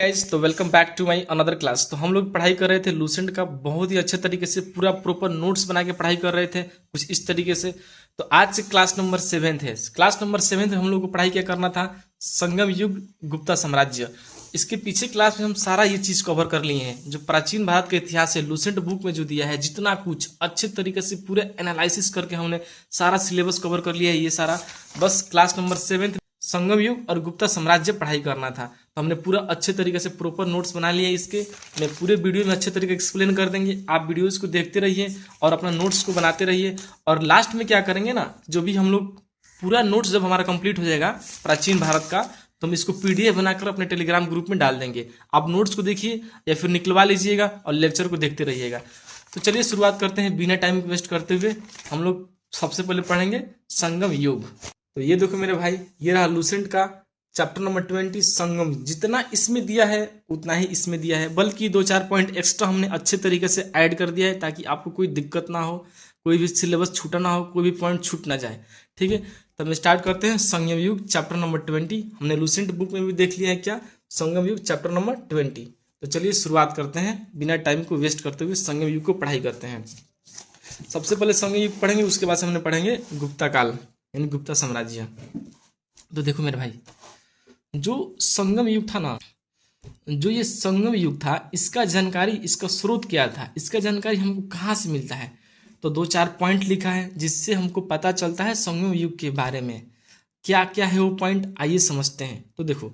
Guys, तो welcome back to my another class. तो हम लोग पढ़ाई कर रहे थे लूसेंट का, बहुत ही अच्छे तरीके से पूरा प्रॉपर नोट्स बना के पढ़ाई कर रहे थे कुछ इस तरीके से। तो आज से क्लास नंबर 7 है। क्लास नंबर 7 में हम लोग को पढ़ाई क्या करना था, संगम युग, गुप्ता साम्राज्य। इसके पीछे क्लास में हम सारा ये चीज कवर कर लिए हैं, जो प्राचीन भारत का इतिहास है लूसेंट बुक में जो दिया है, जितना कुछ अच्छे तरीके से पूरे एनालिसिस करके हमने सारा सिलेबस कवर कर लिया है। ये सारा बस क्लास नंबर 7 संगम युग और गुप्ता साम्राज्य पढ़ाई करना था। तो हमने पूरा अच्छे तरीके से प्रॉपर नोट्स बना लिए इसके। मैं पूरे वीडियो में अच्छे तरीके एक्सप्लेन कर देंगे, आप वीडियोस को देखते रहिए और अपना नोट्स को बनाते रहिए। और लास्ट में क्या करेंगे ना, जो भी हम लोग पूरा नोट्स जब हमारा कंप्लीट हो जाएगा प्राचीन भारत का, तो हम इसको पीडीएफ बनाकर अपने टेलीग्राम ग्रुप में डाल देंगे। आप नोट्स को देखिए या फिर निकलवा लीजिएगा और लेक्चर को देखते रहिएगा। तो चलिए शुरुआत करते हैं बिना टाइम वेस्ट करते हुए। हम लोग सबसे पहले पढ़ेंगे संगम युग। तो ये देखो मेरे भाई, ये रहा लूसेंट का चैप्टर नंबर 20 संगम। जितना इसमें दिया है उतना ही इसमें दिया है, बल्कि 2-4 पॉइंट एक्स्ट्रा हमने अच्छे तरीके से ऐड कर दिया है ताकि आपको कोई दिक्कत ना हो, कोई भी सिलेबस छूटा ना हो, कोई भी पॉइंट छूट ना जाए। ठीक है, तो हम स्टार्ट करते हैं संगम युग चैप्टर नंबर 20। हमने लूसेंट बुक में भी देख लिया है क्या, संगम युग चैप्टर नंबर 20। तो चलिए शुरुआत करते हैं बिना टाइम को वेस्ट करते हुए, संगम युग को पढ़ाई करते हैं। सबसे पहले संगम युग पढ़ेंगे, उसके बाद से हमने पढ़ेंगे गुप्ता काल यानी गुप्ता साम्राज्य। तो देखो मेरे भाई, जो संगम युग था ना, जो ये संगम युग था, इसका जानकारी, इसका स्रोत क्या था, इसका जानकारी हमको कहाँ से मिलता है। तो 2-4 पॉइंट लिखा है जिससे हमको पता चलता है संगम युग के बारे में। क्या क्या है वो पॉइंट, आइए समझते हैं। तो देखो,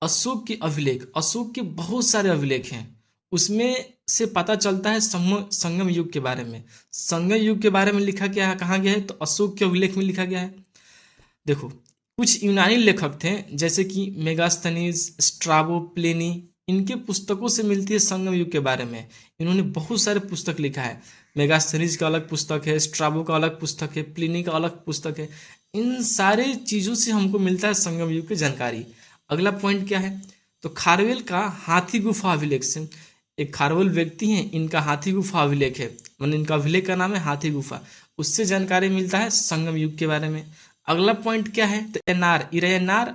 अशोक के अभिलेख, अशोक के बहुत सारे अभिलेख हैं, उसमें से पता चलता है संगम युग के बारे में। संगम युग के बारे में लिखा क्या है, कहाँ गया है, तो अशोक के अभिलेख में लिखा गया है। देखो, कुछ यूनानी लेखक थे जैसे कि मेगास्थनीज, स्ट्राबो, प्लेनी, इनके पुस्तकों से मिलती है संगम युग के बारे में। इन्होंने बहुत सारे पुस्तक लिखा है। मेगास्थनीज का अलग पुस्तक है, स्ट्राबो का अलग पुस्तक है, प्लिनी का अलग पुस्तक है। इन सारे चीज़ों से हमको मिलता है संगम युग की जानकारी। अगला पॉइंट क्या है, तो खारवेल का हाथी गुफा अभिलेख से, एक खारवेल व्यक्ति हैं, इनका हाथी गुफा अभिलेख है, मतलब इनका अभिलेख का नाम है हाथी गुफा, उससे जानकारी मिलता है संगम युग के बारे में। अगला पॉइंट क्या है, तो एनार, इरेनार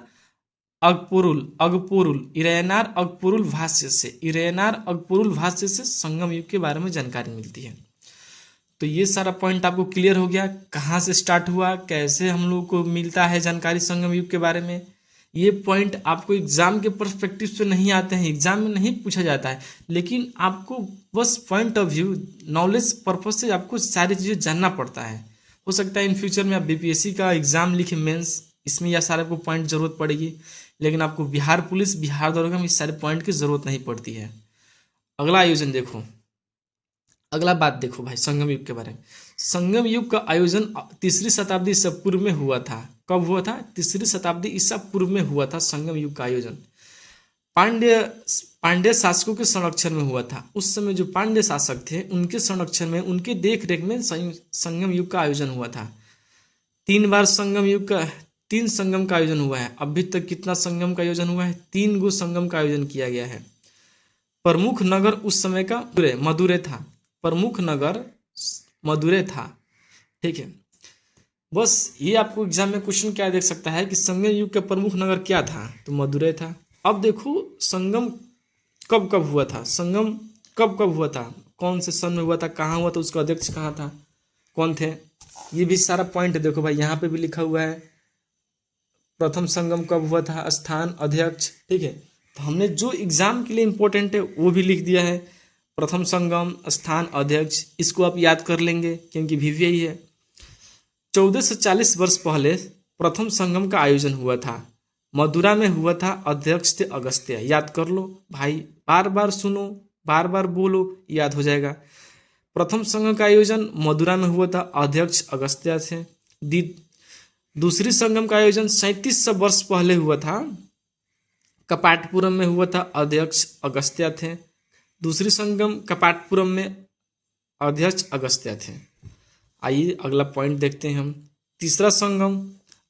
अगपुरुल, इरेनार अगपुरुल भाष्य से, इरेनार अगपुरुल भाष्य से संगम युग के बारे में जानकारी मिलती है। तो ये सारा पॉइंट आपको क्लियर हो गया, कहाँ से स्टार्ट हुआ, कैसे हम लोग को मिलता है जानकारी संगम युग के बारे में। ये पॉइंट आपको एग्जाम के पर्सपेक्टिव से नहीं आते हैं, एग्जाम में नहीं पूछा जाता है, लेकिन आपको बस point of view, knowledge purpose से आपको सारी चीज़ें जानना पड़ता है। हो सकता है इन फ्यूचर में आप बीपीएससी का एग्जाम लिखे मेंस, इसमें यह सारे को पॉइंट जरूरत पड़ेगी, लेकिन आपको बिहार पुलिस, बिहार दरोगा में इस सारे पॉइंट की जरूरत नहीं पड़ती है। अगला आयोजन देखो, अगला बात देखो भाई संगम युग के बारे में। संगम युग का आयोजन 3री शताब्दी ईसा पूर्व में हुआ था। कब हुआ था, 3री शताब्दी ईसा पूर्व में हुआ था संगम युग का आयोजन। पांड्य शासकों के संरक्षण में हुआ था। उस समय जो पांड्य शासक थे उनके संरक्षण में, उनके देख रेख में संगम युग का आयोजन हुआ था। 3 बार संगम युग का, 3 संगम का आयोजन हुआ है। अभी तक कितना संगम का आयोजन हुआ है, 3 गो संगम का आयोजन किया गया है। प्रमुख नगर उस समय का मदुरै था, प्रमुख नगर मदुरै था। ठीक है, बस ये आपको एग्जाम में क्वेश्चन क्या देख सकता है कि संगम युग का प्रमुख नगर क्या था, तो मदुरै था। अब देखो संगम कब कब हुआ था, संगम कब कब हुआ था, कौन से सन में हुआ था, कहाँ हुआ था, उसका अध्यक्ष कहाँ था, कौन थे, ये भी सारा पॉइंट देखो भाई, यहाँ पे भी लिखा हुआ है। प्रथम संगम कब हुआ था, स्थान, अध्यक्ष। ठीक है, तो हमने जो एग्जाम के लिए इम्पोर्टेंट है वो भी लिख दिया है। प्रथम संगम, स्थान, अध्यक्ष, इसको आप याद कर लेंगे क्योंकि वीवीआई है। 1440 वर्ष पहले प्रथम संगम का आयोजन हुआ था, मदुरा में हुआ था, अध्यक्ष थे अगस्त्य। याद कर लो भाई, बार बार सुनो, बार बार बोलो, याद हो जाएगा। प्रथम संगम का आयोजन मदुरा में हुआ था, अध्यक्ष अगस्त्य थे। दूसरी संगम का आयोजन 3700 वर्ष पहले हुआ था, कपाटपुरम में हुआ था, अध्यक्ष अगस्त्य थे। दूसरी संगम कपाटपुरम में, अध्यक्ष अगस्त्य थे। आइए अगला पॉइंट देखते हैं हम। तीसरा संगम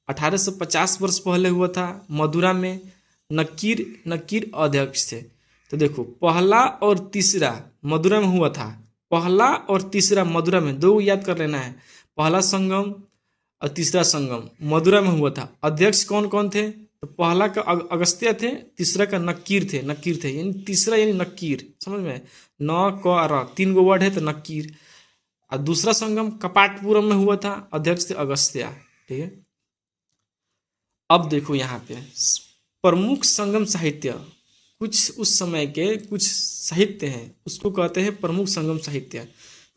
1850 वर्ष पहले हुआ था, मदुरा में, नकीर अध्यक्ष थे। तो देखो, पहला और तीसरा मदुरा में हुआ था, पहला और तीसरा मदुरा में, 2 याद कर लेना है। पहला संगम और तीसरा संगम मदुरा में हुआ था। अध्यक्ष कौन कौन थे, तो पहला का अगस्त्य थे, तीसरा का नक्कीर थे यानी तीसरा यानी नक्कीर, समझ में, न क र 3 गो वर्ड है तो नक्कीर। और दूसरा संगम कपाटपुरम में हुआ था, अध्यक्ष थे अगस्त्य। ठीक है, अब देखो यहाँ पे प्रमुख संगम साहित्य, कुछ उस समय के कुछ साहित्य हैं उसको कहते हैं प्रमुख संगम साहित्य।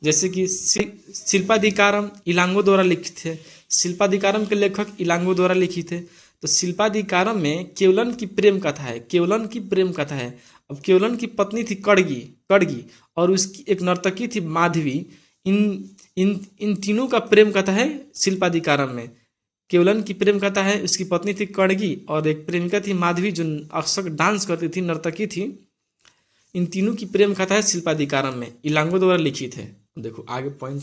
जैसे कि शिल्पाधिकारम इलांगो द्वारा लिखित है, शिल्पाधिकारम के लेखक इलांगो द्वारा लिखित है। तो शिल्पाधिकारम में केवलन की प्रेम कथा है, केवलन की प्रेम कथा है। अब केवलन की पत्नी थी कड़गी और उसकी एक नर्तकी थी माधवी। इन इन इन तीनों का प्रेम कथा है शिल्पाधिकारम में। केवलन की प्रेम कथा है, उसकी पत्नी थी कड़गी और एक प्रेमिका थी माधवी जो अक्सर डांस करती थी, नर्तकी थी। इन तीनों की प्रेम कथा है शिल्पाधिकारम में, इलांगो द्वारा लिखित है। देखो आगे पॉइंट,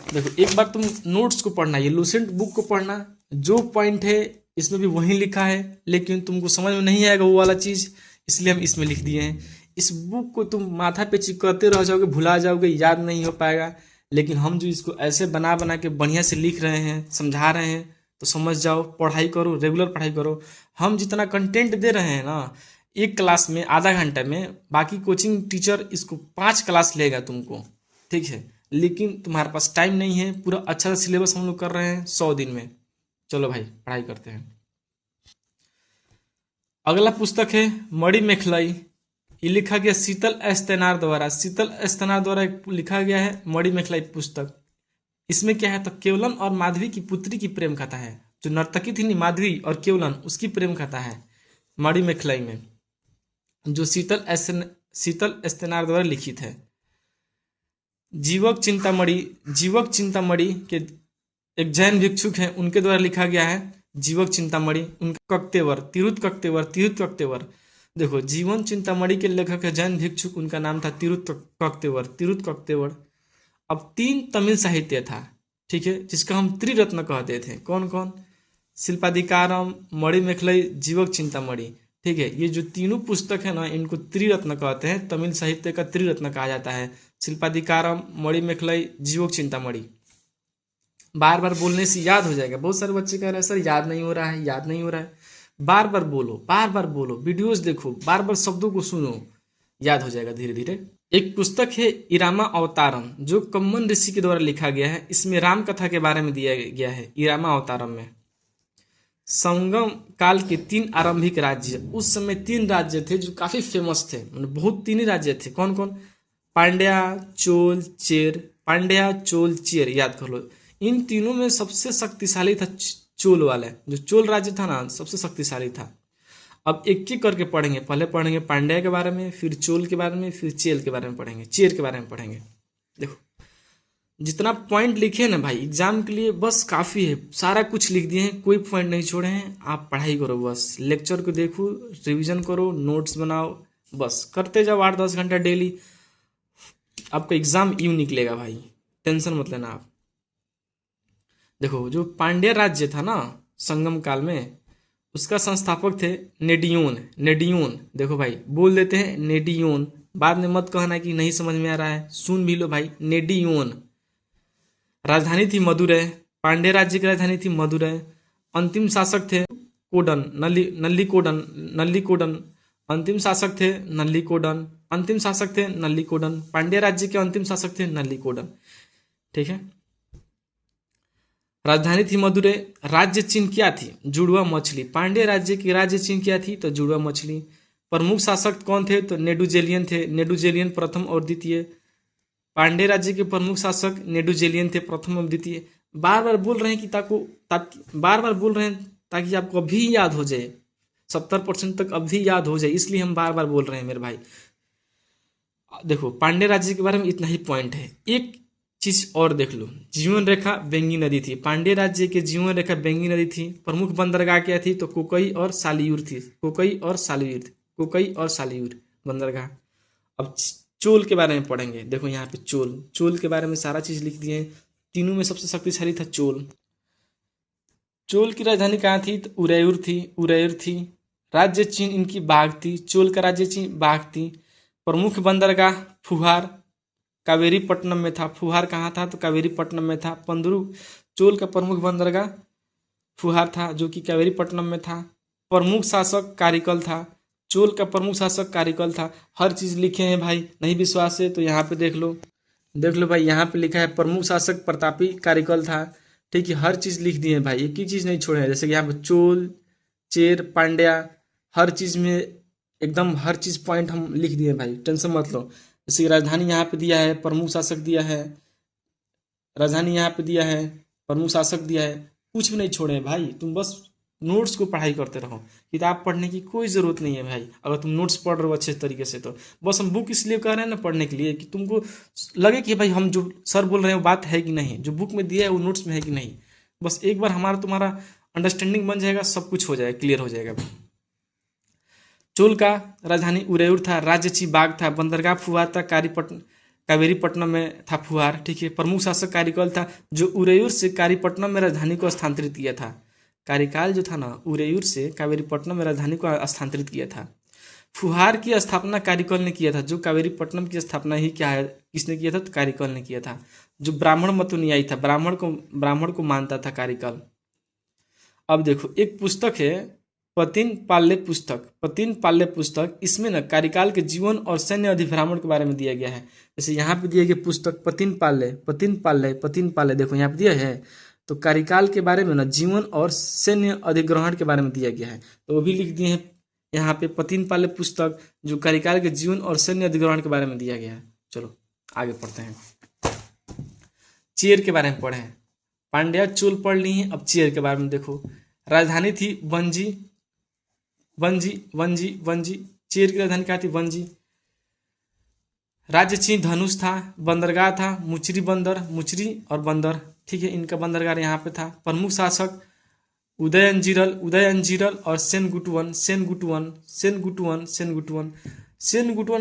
देखो एक बार तुम नोट्स को पढ़ना, ये लूसेंट बुक को पढ़ना, जो पॉइंट है इसमें भी वही लिखा है, लेकिन तुमको समझ में नहीं आएगा वो वाला चीज, इसलिए हम इसमें लिख दिए हैं। इस बुक को तुम माथा पे चिपकाते रह जाओगे, भुला जाओगे, याद नहीं हो पाएगा। लेकिन हम जो इसको ऐसे बना बना के बढ़िया से लिख रहे हैं, समझा रहे हैं, तो समझ जाओ, पढ़ाई करो, रेगुलर पढ़ाई करो। हम जितना कंटेंट दे रहे हैं ना एक क्लास में आधा घंटा में, बाकी कोचिंग टीचर इसको 5 क्लास लेगा तुमको, ठीक है। लेकिन तुम्हारे पास टाइम नहीं है, पूरा अच्छा सा सिलेबस हम लोग कर रहे हैं 100 दिन में। चलो भाई पढ़ाई करते हैं। अगला पुस्तक है मणि मेखलाई, ये लिखा गया शीतल एस्तेनार द्वारा। शीतल एस्तेनार द्वारा लिखा गया है मणि मेखलाई पुस्तक। इसमें क्या है तो केवलन और माधवी की पुत्री की प्रेम कथा है, जो नर्तकी थी माधवी और केवलन, उसकी प्रेम कथा है मणि मेखलाई में, जो शीतल एस्तेनार द्वारा लिखित है। जीवक चिंतामणि के एक जैन भिक्षुक हैं, उनके द्वारा लिखा गया है जीवक चिंतामणि। उनका कक्तेवर तिरुत कक्तेवर। देखो जीवन चिंतामणि के लेखक है जैन भिक्षुक, उनका नाम था तिरुत कक्तेवर। अब 3 तमिल साहित्य था, ठीक है, जिसका हम त्रिरत्न कहते थे। कौन कौन? शिल्पाधिकारम, मणि मेखलाई, जीवक चिंतामणि। ठीक है, ये जो तीनों पुस्तक है ना, इनको त्रिरत्न कहते हैं, तमिल साहित्य का त्रिरत्न कहा जाता है। शिल्पाधिकारम, मणि मेखलाई, जीवक चिंतामणि। बार बार बोलने से याद हो जाएगा। बहुत सारे बच्चे कह रहे हैं सर याद नहीं हो रहा है। बार बार बोलो, वीडियोस देखो, बार बार शब्दों को सुनो, याद हो जाएगा धीरे धीरे। एक पुस्तक है इरामा अवतारम, जो कम्मन ऋषि के द्वारा लिखा गया है। इसमें राम कथा के बारे में दिया गया है इरामा अवतारम में। संगम काल के 3 आरंभिक राज्य, उस समय 3 राज्य थे जो काफी फेमस थे, मतलब बहुत 3 ही राज्य थे। कौन कौन? पांड्या, चोल, चेर, याद कर लो। इन तीनों में सबसे शक्तिशाली था चोल वाला, जो चोल राज्य था ना, सबसे शक्तिशाली था। अब एक एक करके पढ़ेंगे, पहले पढ़ेंगे पांड्या के बारे में, फिर चोल के बारे में, फिर चेर के बारे में पढ़ेंगे। देखो जितना पॉइंट लिखे ना भाई एग्जाम के लिए बस काफी है, सारा कुछ लिख दिए हैं, कोई पॉइंट नहीं छोड़े हैं। आप पढ़ाई करो, बस लेक्चर को देखो, रिवीजन करो, नोट्स बनाओ, बस करते जाओ 8-10 घंटा डेली। आपका एग्जाम यूं निकलेगा भाई, टेंशन मत लेना आप। देखो जो पांड्य राज्य था ना संगम काल में, उसका संस्थापक थे नेडियोन। देखो भाई बोल देते हैं नेडियोन, बाद में मत कहना कि नहीं समझ में आ रहा है, सुन भी लो भाई, नेडियोन। राजधानी थी मदुरै, पांड्य राज्य की राजधानी थी मदुरै। अंतिम शासक थे कोडन, नल्लीकोडन। अंतिम शासक थे नल्लीकोडन। पांड्य राज्य के अंतिम शासक थे नल्लीकोडन, ठीक है। राजधानी थी मदुरै। राज्य चिन्ह क्या थी? जुड़वा मछली। पांड्य राज्य की राज्य चिन्ह क्या थी? तो जुड़वा मछली। प्रमुख शासक कौन थे? तो नेडुजेलियन थे, नेडुजेलियन प्रथम और द्वितीय। पांड्य राज्य के प्रमुख शासक नेडुजेलियन थे, प्रथम और द्वितीय। बार बार बोल रहे हैं ताकि आपको अभी याद हो जाए, 70% तक अभी याद हो जाए, इसलिए हम बार बार बोल रहे हैं मेरे भाई। देखो पांड्य राज्य के बारे में इतना ही पॉइंट है। एक चीज और देख लो, जीवन रेखा बेंगी नदी थी। पांड्य राज्य के जीवन रेखा बेंगी नदी थी। प्रमुख बंदरगाह क्या थी? तो कोकई और सालियूर थी। कोकई और सालियूर बंदरगाह। अब चोल के बारे में पढ़ेंगे। देखो यहाँ पे चोल के बारे में सारा चीज लिख दिए। तीनों में सबसे शक्तिशाली था चोल। चोल की राजधानी कहाँ थी? तो उरैयूर थी। राज्य चिन्ह इनकी बाघ थी। चोल का राज्य चिन्ह बाघ थी। प्रमुख बंदरगाह फुहार कावेरीपट्टनम में था। फुहार कहाँ था? तो कावेरीपट्टनम में था। चोल का प्रमुख बंदरगाह फुहार था जो कि कावेरीपट्टनम में था। प्रमुख शासक कारिकल था, चोल का प्रमुख शासक कारिकल था। हर चीज लिखे हैं भाई, नहीं विश्वास है तो यहाँ पे देख लो, देख लो भाई, यहाँ पे लिखा है प्रमुख शासक प्रतापी कारिकल था। ठीक है, हर चीज लिख दिए हैं भाई, एक ही चीज नहीं छोड़े हैं। जैसे कि यहाँ पे चोल, चेर, पांड्या, हर चीज में एकदम हर चीज पॉइंट हम लिख दिए हैं भाई, टेंशन मत लो। जैसे कि राजधानी यहाँ पे दिया है, प्रमुख शासक दिया है, राजधानी यहाँ पे दिया है, प्रमुख शासक दिया है, कुछ भी नहीं छोड़े हैं भाई। तुम बस नोट्स को पढ़ाई करते रहो, किताब पढ़ने की कोई ज़रूरत नहीं है भाई। अगर तुम नोट्स पढ़ रहे हो अच्छे तरीके से तो बस हम बुक इसलिए कह रहे हैं ना पढ़ने के लिए कि तुमको लगे कि भाई हम जो सर बोल रहे हैं वो बात है कि नहीं, जो बुक में दिया है वो नोट्स में है कि नहीं। बस एक बार हमारा तुम्हारा अंडरस्टैंडिंग बन जाएगा, सब कुछ हो जाएगा, क्लियर हो जाएगा। चोल का राजधानी उरेयूर था, राज्य चिबाग था, बंदरगाह फुहार था, कावेरीपट्टनम में था फुहार। ठीक है, प्रमुख शासक कारिकल था जो उरेयूर से कारीपट्टनम में राजधानी को स्थानांतरित किया था। कार्यकाल जो था ना, उरेयूर से कावेरीपट्टनम में राजधानी को स्थानांतरित किया था। फुहार की स्थापना कारिकल ने किया था, जो कावेरीपट्टनम की स्थापना ही क्या है किसने किया था, तो कारिकल ने किया था, जो ब्राह्मण मतनुयायी था, ब्राह्मण को मानता था कारिकल। अब देखो एक पुस्तक है पतिन पाल्य पुस्तक, इसमें ना कारिकाल के जीवन और सैन्य अधिभ्रामण के बारे में दिया गया है। जैसे यहाँ पे दिया गया पुस्तक पतिन पाल्य, देखो यहाँ पे दिया है, तो कारिकाल के बारे में ना जीवन और सैन्य अधिग्रहण के बारे में दिया गया है, तो वो भी लिख दिए हैं यहाँ पे पतिन पाल्य पुस्तक, जो कारिकाल के जीवन और सैन्य अधिग्रहण के बारे में दिया गया है। चलो आगे पढ़ते हैं, चेर के बारे में पढ़े हैं। पांड्या चोल पढ़ ली हैं, अब चेर के बारे में देखो। राजधानी थी वंजी, चेर की राजधानी क्या थी, वंजी। राज्य चिन्ह धनुष था, बंदरगाह था मुचरी और बंदर। ठीक है, इनका बंदरगाह यहाँ पे था। प्रमुख शासक उदयनजीरल और सेनगुटुवन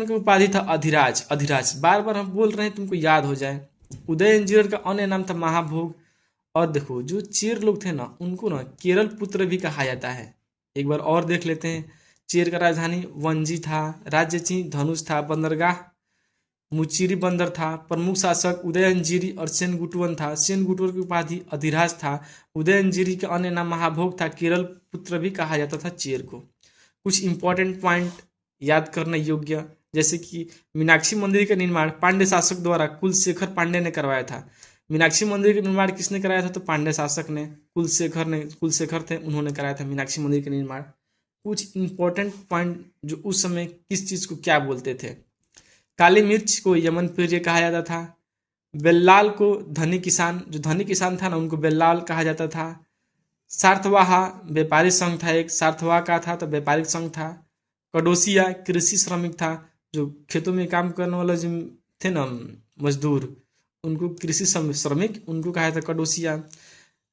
की उपाधि था अधिराज। बार बार हम बोल रहे हैं तुमको याद हो जाए। उदयनजीरल का अन्य नाम था महाभोग। और देखो जो चेर लोग थे ना, उनको ना केरल पुत्र भी कहा जाता है। एक बार और देख लेते हैं। चेर का राजधानी वंजी था, राज्य चिन्ह धनुष था, बंदरगाह मुचिरी बंदर था, प्रमुख शासक उदयनजीरी और सेनगुटुवन था। सेनगुटुवन की उपाधि अधिराज था। उदयनजीरी का अन्य नाम महाभोग था, केरल पुत्र भी कहा जाता था चेर को। कुछ इंपॉर्टेंट पॉइंट याद करने योग्य, जैसे कि मीनाक्षी मंदिर का निर्माण पांड्य शासक द्वारा कुलशेखर पांड्य ने करवाया था। मीनाक्षी मंदिर का निर्माण किसने कराया था, तो पांड्य शासक ने, कुलशेखर थे, उन्होंने कराया था मीनाक्षी मंदिर का निर्माण। कुछ इंपॉर्टेंट पॉइंट जो उस समय किस चीज को क्या बोलते थे। काली मिर्च को यमन प्रिय कहा जाता था। बेल्लाल को धनी किसान, जो धनी किसान था ना, उनको बेल्लाल कहा जाता था। सार्थवाहा व्यापारिक संघ था, एक सार्थवाह का था तो व्यापारिक संघ था। कड़ोसिया कृषि श्रमिक था, जो खेतों में काम करने वाला जो थे ना मजदूर, उनको कृषि श्रमिक उनको कहा था कड़ोसिया।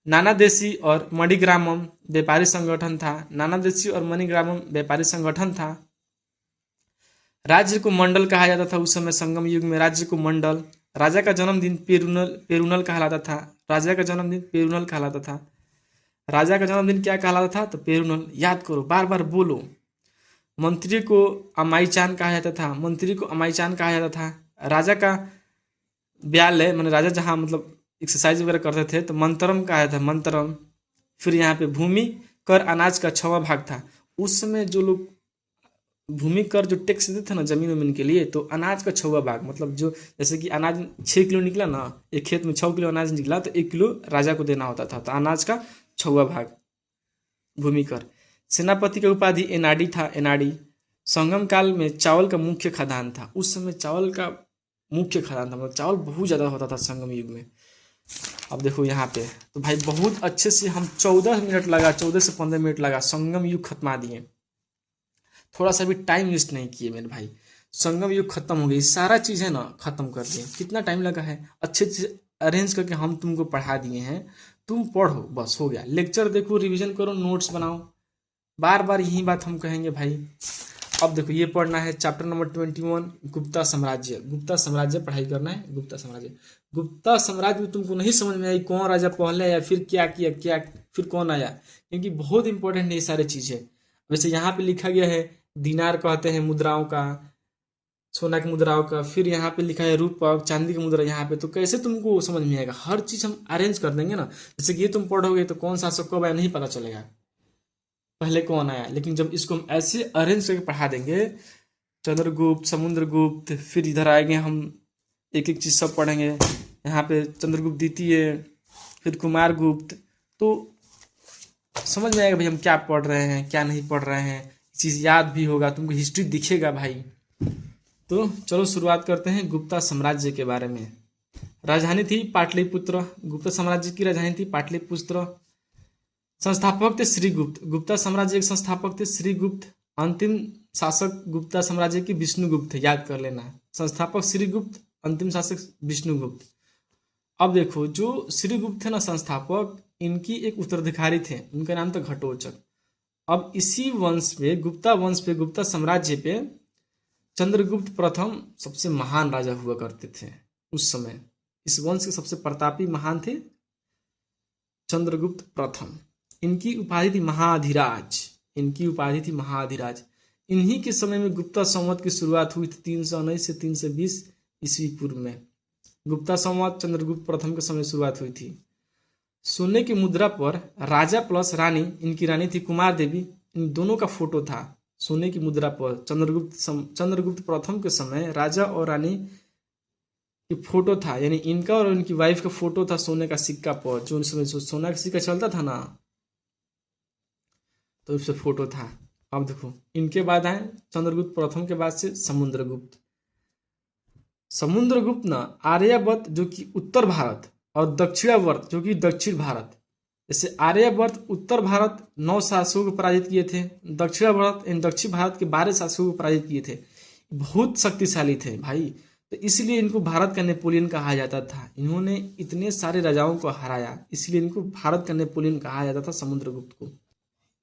नाना देशी और मणिग्रामम व्यापारिक संगठन था। नाना देशी और मणिग्रामम व्यापारिक संगठन था। राज्य को मंडल कहा जाता था उस समय, संगम युग में राज्य को मंडल। राजा का जन्मदिन पेरुनल कहलाता था। राजा का जन्मदिन क्या कहलाता था, तो पेरुनल। याद करो, बार बार बोलो। मंत्री को अमाईचान कहा जाता था। राजा का ब्यालय मैंने राजा जहाँ मतलब एक्सरसाइज वगैरह करते थे तो मंतरम कहा जाता था, मंतरम। फिर यहाँ पे भूमि कर अनाज का 6वां भाग था। उस समय जो लोग भूमि कर जो टैक्स देते थे ना जमीन के लिए, तो अनाज का 6वां भाग, मतलब जो जैसे कि अनाज 6 किलो निकला ना, एक खेत में 6 किलो अनाज निकला तो 1 किलो राजा को देना होता था, तो अनाज का 6वां भाग भूमि कर। सेनापति का उपाधि एनाडी था, एनाडी। संगम काल में चावल का मुख्य खदान था। उस समय चावल का मुख्य खदान था, मतलब चावल बहुत ज़्यादा होता था संगम युग में। अब देखो यहाँ पे तो भाई बहुत अच्छे से हम 14 से 15 मिनट लगा संगम युग खत्मा दिए। थोड़ा सा भी टाइम वेस्ट नहीं किए मेरे भाई। संगम युग खत्म हो गई, सारा चीज़ है ना खत्म कर दिए। कितना टाइम लगा है, अच्छे से अरेंज करके हम तुमको पढ़ा दिए हैं, तुम पढ़ो बस हो गया। लेक्चर देखो, रिवीजन करो, नोट्स बनाओ, बार बार यही बात हम कहेंगे भाई। अब देखो ये पढ़ना है चैप्टर नंबर 21 गुप्ता साम्राज्य पढ़ाई करना है। गुप्ता साम्राज्य में तुमको नहीं समझ में आई कौन राजा पहले या फिर क्या किया फिर कौन आया, क्योंकि बहुत इंपॉर्टेंट है ये सारी चीज़ें। वैसे यहाँ पे लिखा गया है दिनार कहते हैं मुद्राओं का, सोना की मुद्राओं का, फिर यहाँ पे लिखा है रूपक, चांदी की मुद्रा यहाँ पे। तो कैसे तुमको समझ में आएगा? हर चीज हम अरेंज कर देंगे ना। जैसे कि ये तुम पढ़ोगे तो कौन सा शासक कब आया नहीं पता चलेगा, पहले कौन आया। लेकिन जब इसको हम ऐसे अरेंज करके पढ़ा देंगे, चंद्रगुप्त, समुद्रगुप्त, फिर इधर आएंगे हम एक एक चीज सब पढ़ेंगे। यहाँ पे चंद्रगुप्त द्वितीय, फिर कुमार गुप्त, तो समझ में आएगा भाई हम क्या पढ़ रहे हैं क्या नहीं पढ़ रहे हैं। चीज याद भी होगा, तुमको हिस्ट्री दिखेगा भाई। तो चलो शुरुआत करते हैं गुप्ता साम्राज्य के बारे में। राजधानी थी पाटलिपुत्र, गुप्ता साम्राज्य की राजधानी थी पाटलिपुत्र। संस्थापक थे श्रीगुप्त, गुप्ता साम्राज्य के संस्थापक थे श्रीगुप्त। अंतिम शासक गुप्ता साम्राज्य की विष्णुगुप्त थे, याद कर लेना। संस्थापक श्रीगुप्त, अंतिम शासक विष्णुगुप्त। अब देखो जो श्रीगुप्त थे ना संस्थापक, इनकी एक उत्तराधिकारी थे, उनका नाम था घटोत्कच। अब इसी वंश पे, गुप्ता वंश पे, गुप्ता साम्राज्य पे चंद्रगुप्त प्रथम सबसे महान राजा हुआ करते थे उस समय। इस वंश के सबसे प्रतापी महान थे चंद्रगुप्त प्रथम। इनकी उपाधि थी महाधिराज, इनकी उपाधि थी महाधिराज। इन्हीं के समय में गुप्ता संवत की शुरुआत हुई थी 319 से 320 ईस्वी पूर्व में। गुप्ता संवत चंद्रगुप्त प्रथम के समय शुरुआत हुई थी। सोने की मुद्रा पर राजा प्लस रानी, इनकी रानी थी कुमार देवी, इन दोनों का फोटो था सोने की मुद्रा पर। चंद्रगुप्त प्रथम के समय राजा और रानी की फोटो था, यानी इनका और इनकी वाइफ का फोटो था सोने का सिक्का पर। जो उस समय सोना का सिक्का चलता था ना, तो उससे फोटो था। अब देखो इनके बाद आए चंद्रगुप्त प्रथम के बाद से समुद्रगुप्त। समुद्रगुप्त ना आर्यवर्त जो कि उत्तर भारत और दक्षिणावर्त जो कि दक्षिण भारत, जैसे आर्यवर्त उत्तर भारत 9 शासकों को पराजित किए थे, दक्षिणावर्त इन दक्षिण भारत के 12 शासकों को पराजित किए थे। बहुत शक्तिशाली थे भाई, तो इसलिए इनको भारत का नेपोलियन कहा जाता था। इन्होंने इतने सारे राजाओं को हराया, इसलिए इनको भारत का नेपोलियन कहा जाता था समुद्रगुप्त को।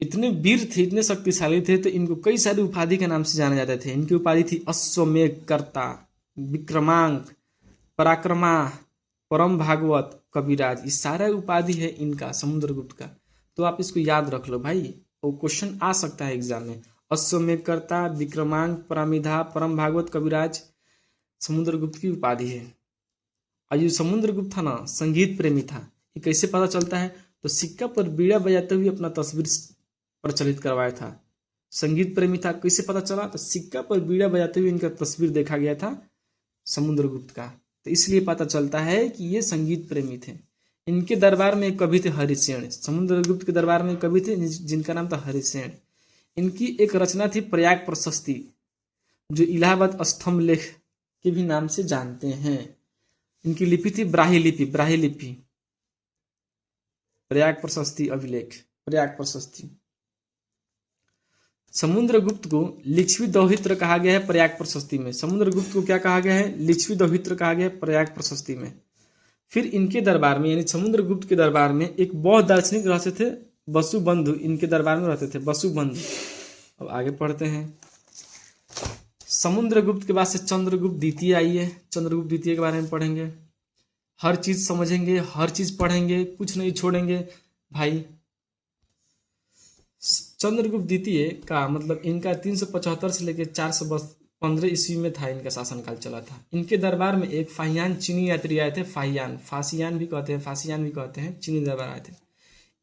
इतने वीर थे, इतने शक्तिशाली थे, तो इनको कई सारी उपाधि के नाम से जाने जाते थे। इनकी उपाधि थी अश्वमेघ कर्ता, विक्रमांक, पराक्रमा, परम भागवत, कविराज। ये सारा उपाधि है इनका समुद्रगुप्त का। तो आप इसको याद रख लो भाई, और क्वेश्चन आ सकता है एग्जाम में। अश्वमेघ कर्ता, विक्रमांक, परमिधा, परम भागवत, कविराज समुद्रगुप्त की उपाधि है। और ये समुद्रगुप्त था ना संगीत प्रेमी था। ये कैसे पता चलता है? तो सिक्का पर बीड़ा बजाते हुए अपना तस्वीर प्रचलित करवाया था। संगीत प्रेमी था, कैसे पता चला? तो सिक्का पर बीड़ा बजाते हुए इनका तस्वीर देखा गया था समुद्रगुप्त का, तो इसलिए पता चलता है कि ये संगीत प्रेमी थे। इनके दरबार में एक कवि थे हरिसेन, समुद्रगुप्त के दरबार में कवि थे जिनका नाम था हरिसेन। इनकी एक रचना थी प्रयाग प्रशस्ति, जो इलाहाबाद स्तंभ लेख के भी नाम से जानते हैं। इनकी लिपि थी ब्राही लिपि, ब्राही लिपि। प्रयाग प्रशस्ति अभिलेख, प्रयाग प्रशस्ति। समुद्रगुप्त को लिच्छवी दौहित्र कहा गया है प्रयाग प्रशस्ति में। समुद्रगुप्त को क्या कहा गया है? लिच्छवी दौहित्र कहा गया है प्रयाग प्रशस्ति में। फिर इनके दरबार में, यानी समुद्रगुप्त के दरबार में एक बौद्ध दार्शनिक रहते थे वसुबंधु, इनके दरबार में रहते थे वसुबंधु। अब आगे पढ़ते हैं। समुद्रगुप्त के बाद से चंद्रगुप्त द्वितीय आई है। चंद्रगुप्त द्वितीय के बारे में पढ़ेंगे, हर चीज समझेंगे, हर चीज पढ़ेंगे, कुछ नहीं छोड़ेंगे भाई। चंद्रगुप्त द्वितीय का मतलब इनका 375 से लेकर 415 ईस्वी में था, इनका शासनकाल चला था। इनके दरबार में एक फाहियान चीनी यात्री आए थे, फाहियान, फासियान भी कहते हैं, फासियान भी कहते हैं, चीनी दरबार आए थे।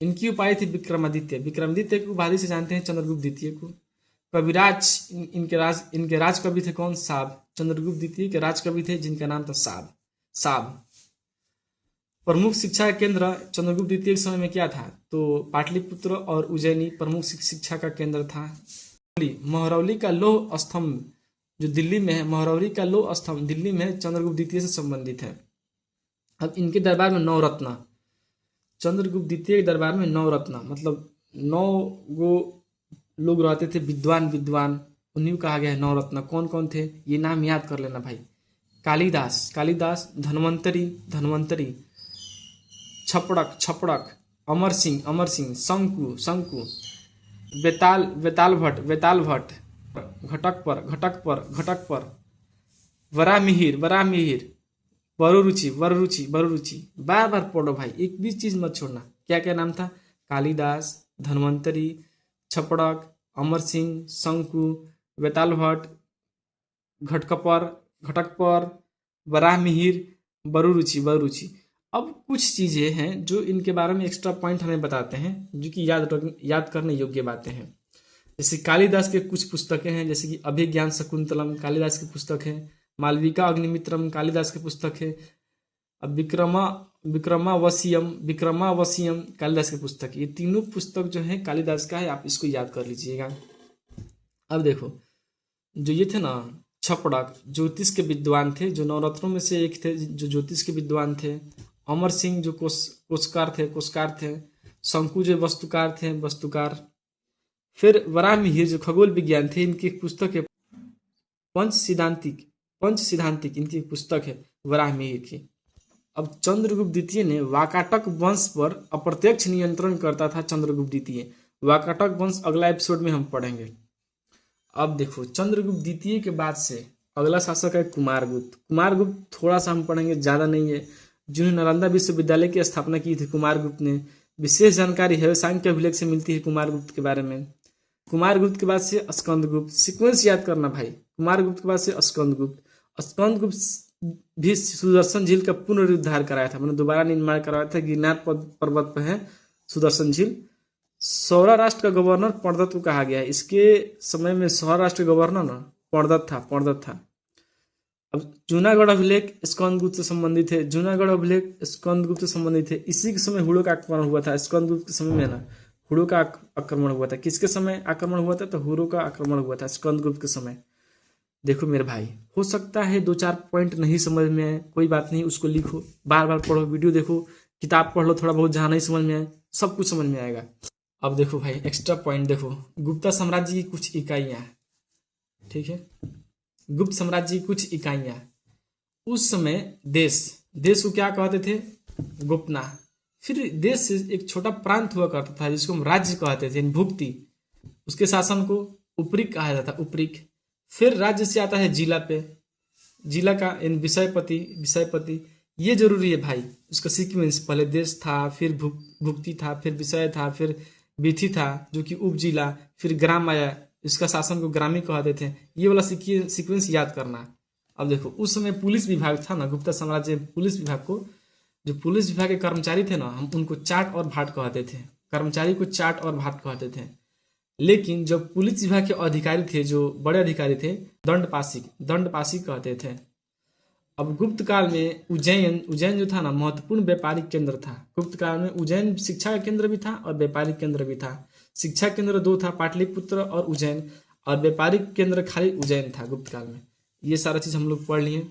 इनकी उपाधि थी विक्रमादित्य। विक्रमादित्य की उपाधि से जानते हैं चंद्रगुप्त द्वितीय को। कविराज, इनके राज कवि थे कौन? साब। चंद्रगुप्त द्वितीय के राज कवि थे जिनका नाम था साब, साब। प्रमुख शिक्षा केंद्र चंद्रगुप्त द्वितीय के समय में क्या था? तो पाटलिपुत्र और उज्जैनी प्रमुख शिक्षा का केंद्र था। महरौली का लौह स्तंभ जो दिल्ली में है, महरौली का लौह स्तंभ दिल्ली में चंद्रगुप्त द्वितीय से संबंधित है। अब इनके दरबार में 9 रत्न, चंद्रगुप्त द्वितीय के दरबार में 9 रत्न मतलब 9 गो लोग रहते थे विद्वान, विद्वान, उन्हीं को कहा गया है 9 रत्न। कौन कौन थे ये नाम याद कर लेना भाई। कालिदास, कालिदास, धन्वंतरी, धन्वंतरी, छपड़क, छपड़क, अमर सिंह, अमर सिंह, शंकु, शंकु, बेताल, बेताल भट्ट, बेताल भट्ट, घटक पर, घटक पर, घटक पर, वरामिहिर, वरामिहिर, वरुरुचि, वरुरुचि, वरुरुचि। बार बार पढ़ो भाई, एक भी चीज मत छोड़ना। क्या क्या नाम था? कालिदास, धन्वंतरी, छपड़क, अमर सिंह, शंकु, बेताल भट्ट, घटकपर, घटकपर, वराहमिहिर, बहुरुचि। अब कुछ चीजें हैं जो इनके बारे में एक्स्ट्रा पॉइंट हमें बताते हैं, जो कि याद करने योग्य बातें हैं। जैसे कालिदास के कुछ पुस्तकें हैं, जैसे कि अभिज्ञान शकुंतलम कालिदास की पुस्तक है, मालविका अग्निमित्रम कालिदास की पुस्तक है, अब विक्रमावसियम कालिदास की पुस्तक है। ये तीनों पुस्तक जो है कालिदास का है, आप इसको याद कर लीजिएगा। अब देखो, जो ये थे ना छपड़क, ज्योतिष के विद्वान थे, जो नवरत्नों में से एक थे जो ज्योतिष के विद्वान थे। अमर सिंह जो कोशकार थे। शंकु जो वस्तुकार थे, वस्तुकार। फिर वराहमिहिर जो खगोल विज्ञान थे, इनकी एक पुस्तक है पंच सिद्धांतिक इनकी एक पुस्तक है वराहमिहिर की। अब चंद्रगुप्त द्वितीय ने वाकाटक वंश पर अप्रत्यक्ष नियंत्रण करता था। चंद्रगुप्त द्वितीय, वाकाटक वंश अगला एपिसोड में हम पढ़ेंगे। अब देखो, चंद्रगुप्त द्वितीय के बाद से अगला शासक है कुमारगुप्त थोड़ा सा हम पढ़ेंगे, ज्यादा नहीं है। जिन्होंने नालंदा विश्वविद्यालय की स्थापना की थी कुमारगुप्त ने। विशेष जानकारी है सांख्य अभिलेख से मिलती है कुमारगुप्त के बारे में। कुमारगुप्त के बाद से स्कंदगुप्त, सीक्वेंस याद करना भाई। कुमारगुप्त के बाद से स्कंदगुप्त भी सुदर्शन झील का पुनरुद्धार कराया था, मतलब दोबारा निर्माण करवाया था। गिरनार पर्वत पर है सुदर्शन झील। सौरा राष्ट्र का गवर्नर पर्णदत्त को कहा गया है। इसके समय में सौरा राष्ट्र का गवर्नर ना पर्णदत्त था। अब जूनागढ़ अभिलेख स्कंदगुप्त से संबंधित है। इसी के समय हुड़ों का आक्रमण हुआ था। स्कंदगुप्त के समय में ना हुड़ों का आक्रमण हुआ था। किसके समय आक्रमण हुआ था? तो हुड़ों का आक्रमण हुआ था स्कंदगुप्त के समय। देखो मेरे भाई, हो सकता है 2-4 पॉइंट नहीं समझ में आए, कोई बात नहीं, उसको लिखो, बार बार पढ़ो, वीडियो देखो, किताब पढ़ लो, थोड़ा बहुत जहाँ नहीं समझ में आए सब कुछ समझ में आएगा। अब देखो भाई, एक्स्ट्रा पॉइंट देखो, गुप्ता साम्राज्य की कुछ इकाइयाँ, ठीक है, गुप्त साम्राज्य की कुछ इकाइयाँ। उस समय देश को क्या कहते थे? गोपना। फिर देश से एक छोटा प्रांत हुआ करता था जिसको हम राज्य कहते थे, भुक्ति। उसके शासन को उपरिक कहा जाता था, उपरिक। फिर राज्य से आता है जिला का विषयपति। ये जरूरी है भाई, उसका सीक्वेंस, पहले देश था, फिर भुक्ति था, फिर विषय था, फिर विधि था जो कि उपजिला, फिर ग्राम आया, इसका शासन को ग्रामी कहते थे। ये वाला सीक्वेंस याद करना। अब देखो, उस समय पुलिस विभाग था ना, गुप्ता साम्राज्य पुलिस विभाग को, जो पुलिस विभाग के कर्मचारी थे ना, हम उनको चाट और भाट कहते थे। कर्मचारी को चाट और भाट कहते थे। लेकिन जब पुलिस विभाग के अधिकारी थे, जो बड़े अधिकारी थे, दंडपासी कहते थे। अब गुप्त काल में उज्जैन जो था ना, महत्वपूर्ण व्यापारिक केंद्र था। गुप्त काल में उज्जैन शिक्षा का केंद्र भी था और व्यापारिक केंद्र भी था। शिक्षा केंद्र 2 था, पाटलिपुत्र और उज्जैन, और व्यापारिक केंद्र खाली उज्जैन था गुप्त काल में। ये सारा चीज हम लोग पढ़ लिए,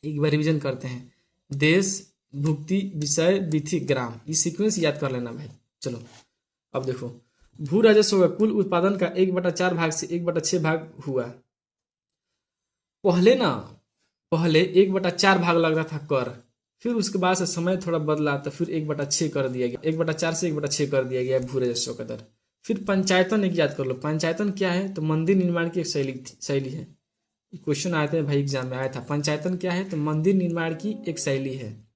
एक बार रिविजन करते हैं। देश, भुक्ति, विषय, विधि, ग्राम, ये सीक्वेंस याद कर लेना भाई। चलो अब देखो, भू राजस्व का कुल उत्पादन का 1/4 भाग से 1/6 भाग हुआ। पहले 1/4 भाग लग रहा था कर, फिर उसके बाद से समय थोड़ा बदला तो फिर 1/6 कर दिया गया, 1/4 से 1/6 कर दिया गया भू राजस्व का दर। फिर पंचायतन एक याद कर लो। पंचायतन क्या है? तो मंदिर निर्माण की एक शैली है। क्वेश्चन आए थे भाई, एग्जाम में आया था। पंचायतन क्या है? तो मंदिर निर्माण की एक शैली है।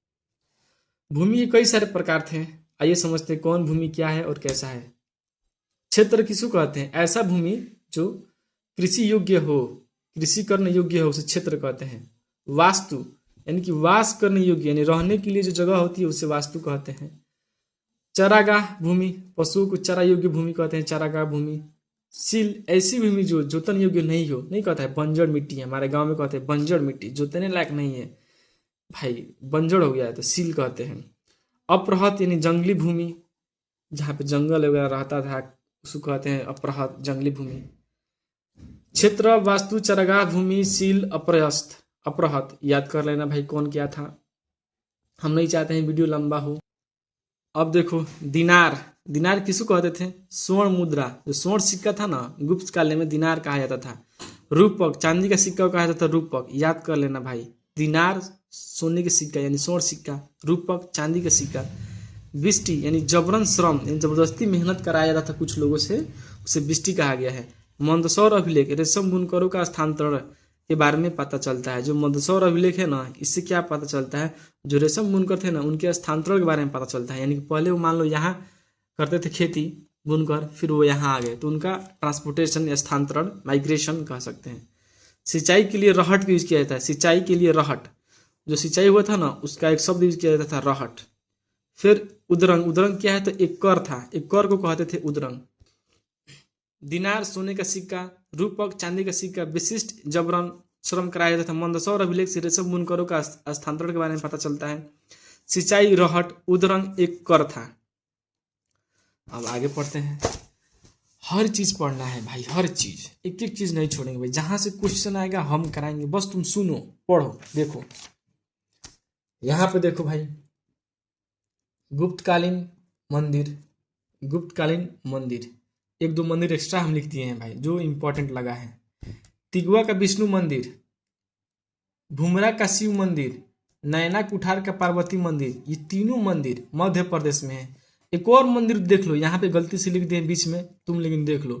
भूमि के कई सारे प्रकार थे, आइए समझते हैं कौन भूमि क्या है और कैसा है। क्षेत्र किसको कहते हैं? ऐसा भूमि जो कृषि योग्य हो, कृषि करने योग्य हो, उसे क्षेत्र कहते हैं। वास्तु यानी कि वास करने योग्य, यानी रहने के लिए जो जगह होती है उसे वास्तु कहते हैं। चरागाह भूमि, पशुओं को चरा योग्य भूमि कहते हैं, चरागाह भूमि। सील, ऐसी भूमि जो जोतन योग्य नहीं हो, नहीं कहता है, बंजर मिट्टी है, हमारे गांव में कहते हैं बंजर मिट्टी, जोतने लायक नहीं है भाई, बंजर हो गया है तो सील कहते हैं। अप्रहत यानी जंगली भूमि, जहाँ पे जंगल वगैरह रहता था उसको कहते हैं अप्रहत, जंगली भूमि। क्षेत्र, वास्तु, चरागाह भूमि, सील, अपरहत याद कर लेना भाई कौन क्या था। हम नहीं चाहते हैं वीडियो लंबा हो। अब देखो, दिनार किसको कहते थे? स्वर्ण मुद्रा, जो स्वर्ण सिक्का था ना, गुप्त काल में दिनार कहा जाता था। रूपक, चांदी का सिक्का कहा जाता था रूपक, याद कर लेना भाई। दिनार सोने के सिक्का यानी स्वर्ण सिक्का, रूपक चांदी का सिक्का। बिस्टी यानी जबरन श्रम, यानी जबरदस्ती मेहनत कराया जाता था कुछ लोगों से, उसे बिस्टी कहा गया है। मंदसौर अभिलेख, रेशम बुनकरों का स्थानांतरण के बारे में पता चलता है। जो मंदसौर अभिलेख है ना, इससे क्या पता चलता है? जो रेशम बुनकर थे ना, उनके स्थानांतरण के बारे में पता चलता है। यानी कि पहले वो मान लो यहाँ करते थे खेती बुनकर, फिर वो यहाँ आ गए, तो उनका ट्रांसपोर्टेशन या स्थानांतरण, माइग्रेशन कह सकते हैं। सिंचाई के लिए रहट का यूज किया जाता है, सिंचाई के लिए रहट, जो सिंचाई हुआ था ना उसका एक शब्द यूज किया जाता था रहट। फिर उदरंग, उदरंग क्या है तो एक कर था, एक कर को कहते थे उदरंग। दिनार सोने का सिक्का, रूपक चांदी का सिक्का, विशिष्ट जबरन श्रम कराया जाता था। मंदसौर अभिलेख से रेशम बुनकरों का स्थानांतरण के बारे में पता चलता है। सिंचाई रहट उदरंग एक कर था। अब आगे पढ़ते हैं। हर चीज पढ़ना है भाई, हर चीज, एक एक चीज नहीं छोड़ेंगे भाई। जहां से क्वेश्चन आएगा हम कराएंगे, बस तुम सुनो पढ़ो। देखो यहाँ पे देखो भाई, गुप्तकालीन मंदिर, गुप्तकालीन मंदिर, एक दो मंदिर एक्स्ट्रा हम लिख दिए हैं भाई जो इंपॉर्टेंट लगा है। तिगवा का विष्णु मंदिर, भुमरा का शिव मंदिर, नैना कुठार का पार्वती मंदिर, ये तीनों मंदिर मध्य प्रदेश में है। एक और मंदिर देख लो, यहाँ पे गलती से लिख दिए बीच में तुम, लेकिन देख लो,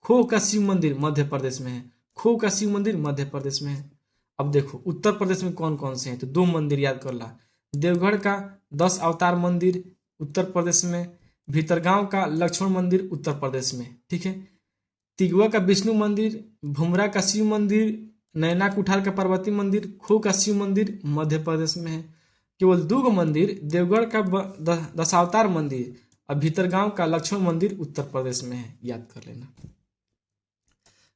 खो का शिव मंदिर मध्य प्रदेश में है, खो का शिव मंदिर मध्य प्रदेश में है। अब देखो उत्तर प्रदेश में कौन कौन से हैं, तो दो मंदिर याद कर ला। देवगढ़ का 10 अवतार मंदिर उत्तर प्रदेश में, भीतरगांव का लक्ष्मण मंदिर उत्तर प्रदेश में, ठीक है। तिगवा का विष्णु मंदिर, भुमरा का शिव मंदिर, नैना कुठार का पार्वती मंदिर, खो का शिव मंदिर मध्य प्रदेश में है। केवल दो मंदिर, देवगढ़ का दशावतार मंदिर और भीतरगांव का लक्ष्मण मंदिर उत्तर प्रदेश में है, याद कर लेना।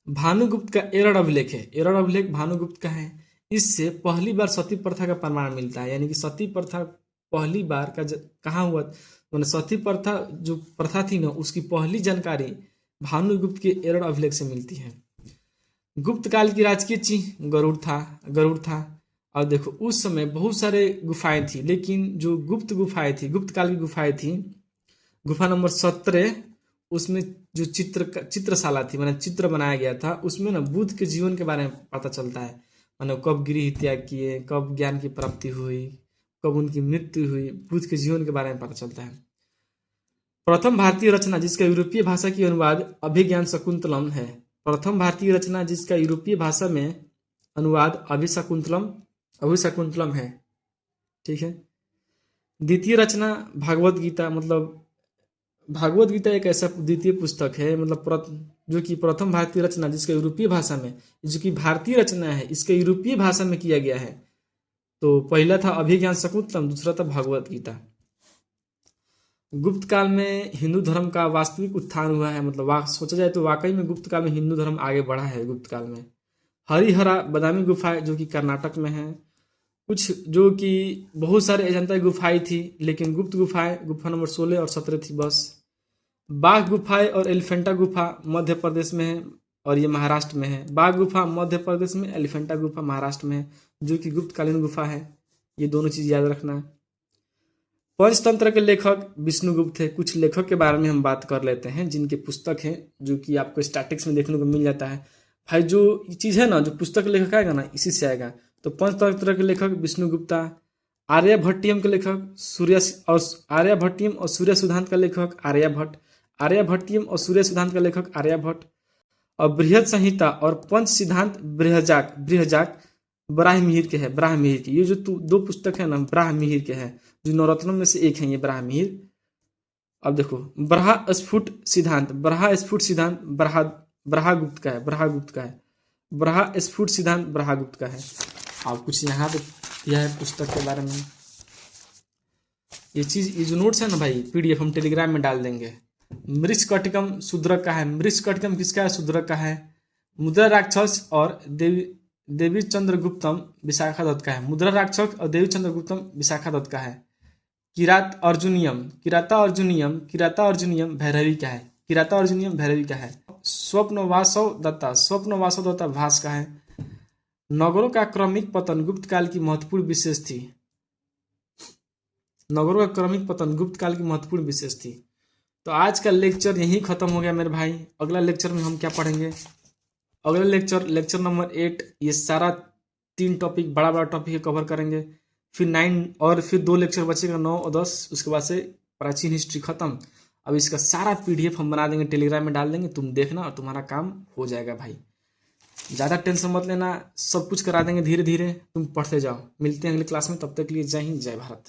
भानुगुप्त का एरड़ अभिलेख है, एरड़ अभिलेख भानुगुप्त का है। इससे पहली बार सती प्रथा का प्रमाण मिलता है, यानी कि सती प्रथा पहली बार का कहाँ हुआ, मैंने सती प्रथा जो प्रथा थी ना उसकी पहली जानकारी भानुगुप्त के एरड़ अभिलेख से मिलती है। गुप्त काल की राजकीय चिन्ह गरुड़ था, गरुड़ था। और देखो उस समय बहुत सारे गुफाएं थी, लेकिन जो गुप्त गुफाएं थी, गुप्त काल की गुफाएं थी, गुफा नंबर 17 उसमें जो चित्रशाला थी, मैंने चित्र बनाया गया था, उसमें ना बुद्ध के जीवन के बारे में पता चलता है। मैंने कब गृह त्याग किए, कब ज्ञान की प्राप्ति हुई, कब उनकी मृत्यु हुई, बुद्ध के जीवन के बारे में पता चलता है। प्रथम भारतीय रचना जिसका यूरोपीय भाषा की अनुवाद अभिज्ञान शकुंतलम है, प्रथम भारतीय रचना जिसका यूरोपीय भाषा में अनुवाद अभिशकुंतलम है, ठीक है। द्वितीय रचना भागवत गीता, मतलब भागवत गीता एक ऐसा द्वितीय पुस्तक है, मतलब जो कि प्रथम भारतीय रचना जिसका यूरोपीय भाषा में, जो कि भारतीय रचना है इसके यूरोपीय भाषा में किया गया है। तो पहला था अभिज्ञान शकुंतलम, दूसरा था भागवत गीता। गुप्त काल में हिंदू धर्म का वास्तविक उत्थान हुआ है, मतलब सोचा जाए तो वाकई में गुप्त काल में हिंदू धर्म आगे बढ़ा है। गुप्त काल में हरिहरा बदामी गुफाएं जो कि कर्नाटक में है, कुछ जो कि बहुत सारे अजंता की गुफाएं थी, लेकिन गुप्त गुफाएं गुफा नंबर 16 और 17 थी बस। बाघ गुफाएं और एलिफेंटा गुफा मध्य प्रदेश में है और ये महाराष्ट्र में है। बाघ गुफा मध्य प्रदेश में, एलिफेंटा गुफा महाराष्ट्र में है, जो कि गुप्तकालीन गुफा है। ये दोनों चीज याद रखना है। पंचतंत्र के लेखक विष्णुगुप्त थे। कुछ लेखक के बारे में हम बात कर लेते हैं जिनके पुस्तक हैं, जो कि आपको स्टैटिक्स में देखने को मिल जाता है। भाई जो चीज है ना, जो पुस्तक लेखक आएगा ना इसी से आएगा। तो पंचतंत्र के लेखक विष्णुगुप्ता, आर्यभट्टियम के लेखक आर्यभट्टियम और सूर्य सिद्धांत का लेखक आर्यभट्ट, आर्यभट्टियम और सूर्य सिद्धांत का लेखक आर्यभट्ट, और बृहद संहिता और पंच सिद्धांत बृहजाक ब्राह्ममिहिर के है, ब्राह्ममिहिर के। ये जो दो पुस्तक है ना ब्राह्ममिहिर के है, जो नवरत्नों में से एक है ये ब्राह्ममिहिर। अब देखो ब्रह्मस्फुट सिद्धांत ब्रह्मगुप्त का है, ब्रह्मस्फुट सिद्धांत ब्रह्मगुप्त का है। अब कुछ यहाँ पे यह है पुस्तक के बारे में। ये जो नोट्स है ना भाई PDF हम टेलीग्राम में डाल देंगे। मृच्छकटिकम शूद्रक का है, मृच्छकटिकम किसका है, शूद्रक का है। मुद्रा राक्षस और देवी चंद्रगुप्तम विशाखा दत्त का है, मुद्रा राक्षस और देवी चंद्रगुप्तम विशाखा दत्त का है। किराता अर्जुनियम भैरवी का है, भैरवी का है। स्वप्नवासव दत्ता भास का है। नगरों का क्रमिक पतन गुप्त काल की महत्वपूर्ण विशेष थी, नगरों का क्रमिक पतन गुप्त काल की महत्वपूर्ण विशेष थी। तो आज का लेक्चर यहीं खत्म हो गया मेरे भाई। अगला लेक्चर में हम क्या पढ़ेंगे, अगला लेक्चर नंबर 8, ये सारा 3 टॉपिक बड़ा टॉपिक कवर करेंगे। फिर 9 और फिर 2 लेक्चर बचेगा 9 और 10, उसके बाद से प्राचीन हिस्ट्री खत्म। अब इसका सारा PDF हम बना देंगे, टेलीग्राम में डाल देंगे, तुम देखना और तुम्हारा काम हो जाएगा भाई। ज़्यादा टेंशन मत लेना, सब कुछ करा देंगे धीरे धीरे, तुम पढ़ते जाओ। मिलते हैं अगली क्लास में, तब तक के लिए जय हिंद जय भारत।